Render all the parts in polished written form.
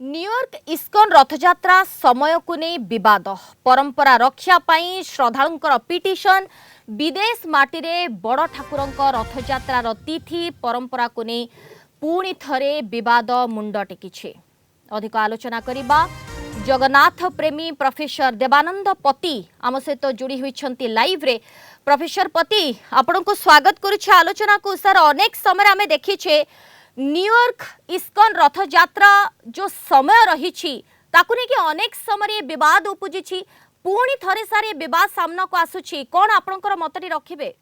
New York ISKCON Rathyatra समय को नहीं विवाद परंपरा रक्षा पाई श्रद्धालुंकर पिटिशन विदेश माटी रे बड़ ठाकुरंक रथयात्रार तिथि परंपरा को नहीं पुणी थरे विवाद मुंड टेकिछे। अधिक आलोचना करिबा जगन्नाथ प्रेमी प्रोफेसर देवानंद पति आम सहित जोड़ी होइछंती लाइव रे। प्रोफेसर पति आपण को स्वागत करुछे आलोचना को। सर अनेक समय आमे देखिछे न्यूयॉर्क इस्कन रथयात्रा जो समय रही ताकू नहीं अनेक समय विवाद उपजी पुणी थरे सारे विवाद सामना को आसुची कौन आपनकर मतटी रखिबे?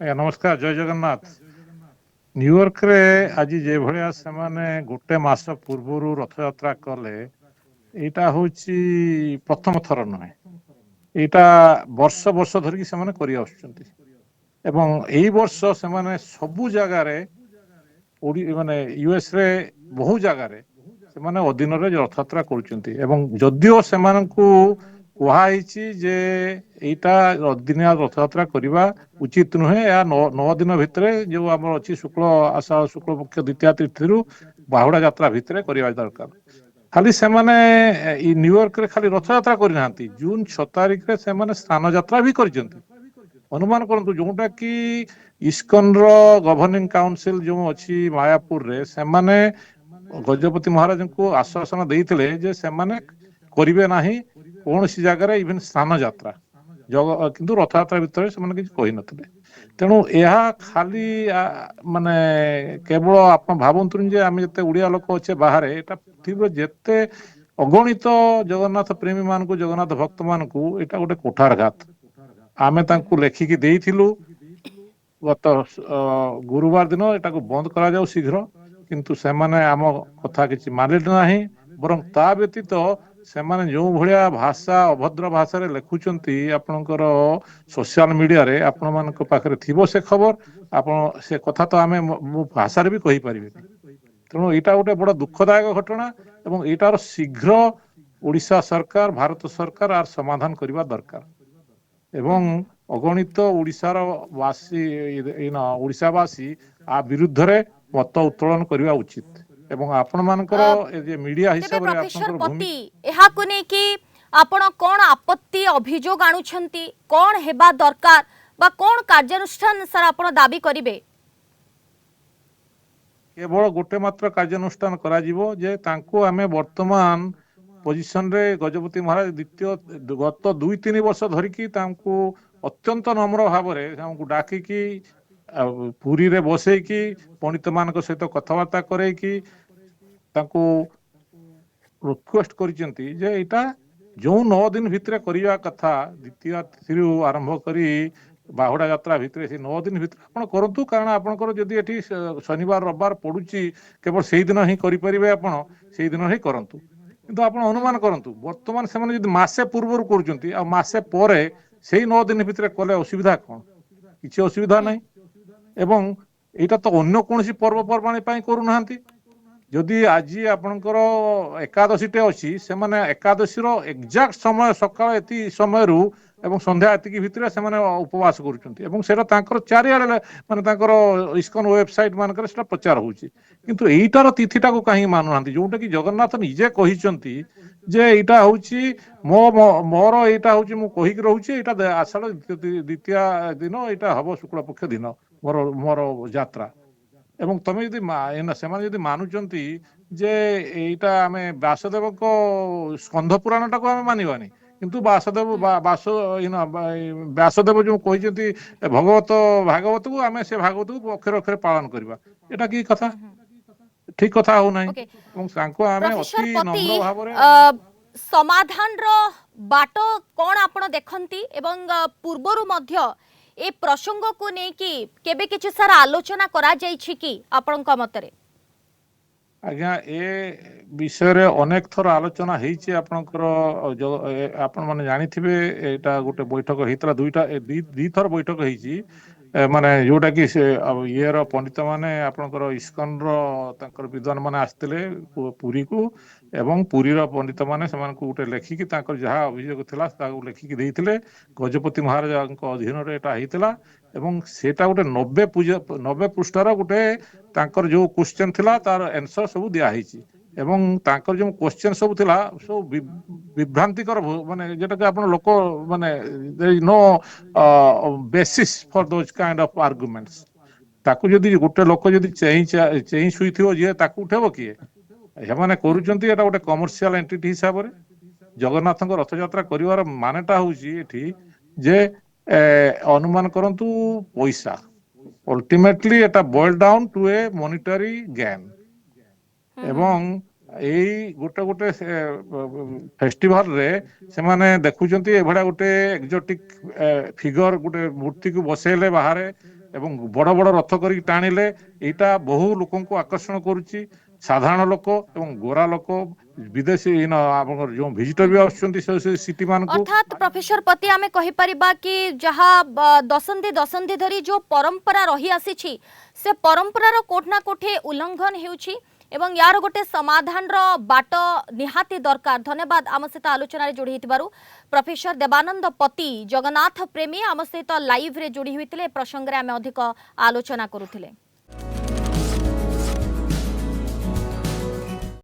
नमस्कार, जय जगन्नाथ। न्यूयॉर्क रे आज जे भलिया से माने गोटे मास पूर्व रथयात्रा कले एटा होची प्रथम थर नहे, एटा वर्ष वर्ष धरिकी से माने करि आछुचंती एवं एई वर्ष से माने सबु जगह रे माने यूएस रे बहु जगह रे से माने अधीन रे रथयात्रा करूचंती एवं जदिओ से मानकू कुहाइछि जे एटा दिनिया रथयात्रा करिबा उचित नुहे। या 9 दिन भितरे जो आम अच्छी शुक्ल आषाढ़ शुक्ल पक्ष द्वितीय तिथि बाहुड़ा यात्रा भितरे करिबा दरकार। खाली से माने न्यूयॉर्क रे खाली रथयात्रा करना जून 6 तारिख रे से माने स्नान यात्रा भी करचंती। अनुमान करंतु जोटा कि इस्कन रो गवर्निंग काउंसिल जो अच्छी मायापुर रे से माने गजपति महाराज को आश्वासन देइथिले जे से माने करिवे नाही कौन सी जगह इवेन स्नान यात्रा किंतु रथयात्रा भितर से किसी कही नथिले। तेणु यह खाली माने केवल आप भावतुन जे आम जिते उड़िया लोक अच्छे बाहर एटा पृथ्वी जेते अगणित जगन्नाथ प्रेमी मान को जगन्नाथ भक्त मान को एटा गोटे कोठारघात। आमे तांकू लेखिकी देइथिलु गत गुरुवार दिन एटा को बंद करा जाऊ शीघ्र, किंतु से माने आम कथा किछि मानिले नाही। बरं ता व्यतीत से माने जो भलिया भाषा अभद्र भाषा रे लेखुचंती आपनकर सोशल मीडिया रे आपण मानक पाखरे थिबो से खबर आपण से कथा तो आमे मो भाषा रे भी कहि परिबे। तेणु एटा गोटे बड़ दुखदायक घटना एवं एटार शीघ्र ओडिशा सरकार भारत सरकार आर समाधान करबा दरकार एवं अगणित ओडिशार वासी ओडिशावासी आ विरुद्ध रे मत उत्तोलन करबा उचित एवं आपण मानकर जे मीडिया हिसाब रे आपनकर भूमि एहा को नै कि आपण कोन आपत्ति अभियोग आनुछंती कोन हेबा दरकार बा कोन कार्यानुष्ठान सर आपण दाबी करिवे? केवल गोटे मात्र कार्यानुष्ठान करा जिवो जे तांको आमे वर्तमान पोजिशन रे गजपति महाराज द्वितीय गत 2-3 वर्ष धरिकी तांको अत्यंत नम्र भाव रे हमकु डाकी की पुरी रे बसै की पंडित मानक सहित कथबार्ता करे की तांको रिक्वेस्ट करिसेंती जे एटा जो 9 दिन भितरे करिया कथा द्वितीय तिथि आरंभ करी बाहुड़ा यात्रा भितरे से 9 दिन भितर आपण करंतु। कारण आपनकर जदी एठी शनिवार रविवार पडुची केवल सेही दिन ही करि परिबे, आपण सेही दिन ही करंतु। किंतु आपण अनुमान करंतु वर्तमान से माने जदी मासे पूर्व करूचंती आ मासे परे सेही 9 दिन भितरे कले असुविधा कोन? किछि असुविधा नाही। एवं एटा तो अन्य कोनसी पर्व पर्वाणी पई करू नाहंती। जदि आज आपनकर एकादशीटे अच्छी से माने एकादशी रो एक्जाक्ट समय सकाळ एति समय रु एवं संध्या एति भितर से माने उपवास करूचंती एवं सेटा तांकर चारियाडे माने तांकर इस्कन वेबसाइट मानकर सेटा प्रचार होउची। किंतु एइटार तिथिटा को काहे मानु नांती जोटा कि जगन्नाथ निजे कहिचंती जे एइटा होउची मोर एइटा होउची मु कहिक रहउची एइटा आषाढ़ द्वितीय दिन एइटा हबो शुक्ल पक्ष दिन मोर मोर यात्रा। एवं तमे यदि सेमाने यदि मानुचंती जे एइटा आमे व्यासदेव को स्कंध पुराण टाको आमे मानिबानी, किंतु व्यासदेव जो कहिचंती भगवत भागवत को आमे से भागवत को अक्षर अक्षर पालन करबा, एटा की कथा? ठीक कथा हो नाही। एवं सांको आमे अति नम्र भाव रे समाधान रो बाटो कोन आपण देखंती एवं पूर्वरु मध्य ए प्रसंग को नै कि केबे किछि सारा आलोचना करा जाई छि कि आपनका मतरे? आज्ञा ए विषय रे अनेक थर आलोचना हेछि। आपनकर आपण माने जानिथिबे एटा गोटे बैठक हेतरा दुई थर बैठक हेछि माने जोटा कि ये पंडित माने आपनकर इस्कन रो तांकर विद्वान माने आस्तिले पुरी को एवं पुरी रो पंडित माने समान को गोटे लेखिकी तांकर जहा अभियोग थिला ताको लेखिकी देइथिले गजपति महाराज को अधीन रे एटा हेतिला एवं सेटा गोटे 90 पृष्ठार गोटे तांकर जो क्वेश्चन थिला तार आंसर सब दिया हेछि এবং ତାଙ୍କର ଯେଉଁ କ୍ୱେଶ୍ଚନ ସବୁ ଥିଲା ସବୁ ବିଭ୍ରାନ୍ତିକର ମାନେ ଯେଟାକି ଆପଣ ଲୋକ ମାନେ no basis for those kind of arguments ତାକୁ ଯଦି ଗୋଟେ ଲୋକ ଯଦି ଚେଇଁ ଶୋଇଥିବ ଯିଏ ତାକୁ ଉଠେଇବ କିଏ ସେମାନେ କରୁଛନ୍ତି ଏଟା ଗୋଟେ କମର୍ସିଆଲ ଏଣ୍ଟିଟି ହିସାବରେ ଜଗନ୍ନାଥଙ୍କ ରଥଯାତ୍ରା କରିବାର ମାନେଟା ହଉଛି ଏଠି ଯେ ଅନୁମାନ କରନ୍ତୁ ପଇସା ଅଲ୍ଟିମେଟଲି ଏଟା boil down to A monetary gain ଏବଂ ଏଇ ଗୋଟେ ଗୋଟେ ଫେଷ୍ଟିଭାଲରେ ସେମାନେ ଦେଖୁଛନ୍ତି ଏଭଳିଆ ଗୋଟେ ଏକ୍ଜୋଟିକ ଫିଗର ଗୋଟେ ମୂର୍ତ୍ତିକୁ ବସେଇଲେ ବାହାରେ ଏବଂ ବଡ ବଡ ରଥ କରିକି ଟାଣିଲେ ଏଇଟା ବହୁ ଲୋକଙ୍କୁ ଆକର୍ଷଣ କରୁଛି ସାଧାରଣ ଲୋକ ଏବଂ ଗୋରା ଲୋକ ବିଦେଶୀ ଆପଣଙ୍କର ଯେଉଁ ଭିଜିଟର ବି ଆସୁଛନ୍ତି ସେ ସିଟି ମାନଙ୍କୁ अर्थात प्रोफेसर पति आमे कहि परिबा कि जहा दशंधि धरी जो परंपरा रही आसी से परंपरार कोठना कोठे उल्लंघन हेउछि एवं यार गोटे समाधान रो बाट निहाती दरकार धन्यवाद आम सहित आलोचना जोड़ी होइतिबारु प्रोफेसर देवानंद पति जगन्नाथ प्रेमी आम सहित लाइव रे जोड़ी होइतिले प्रसंग रे आमे अधिक आलोचना करूथिले।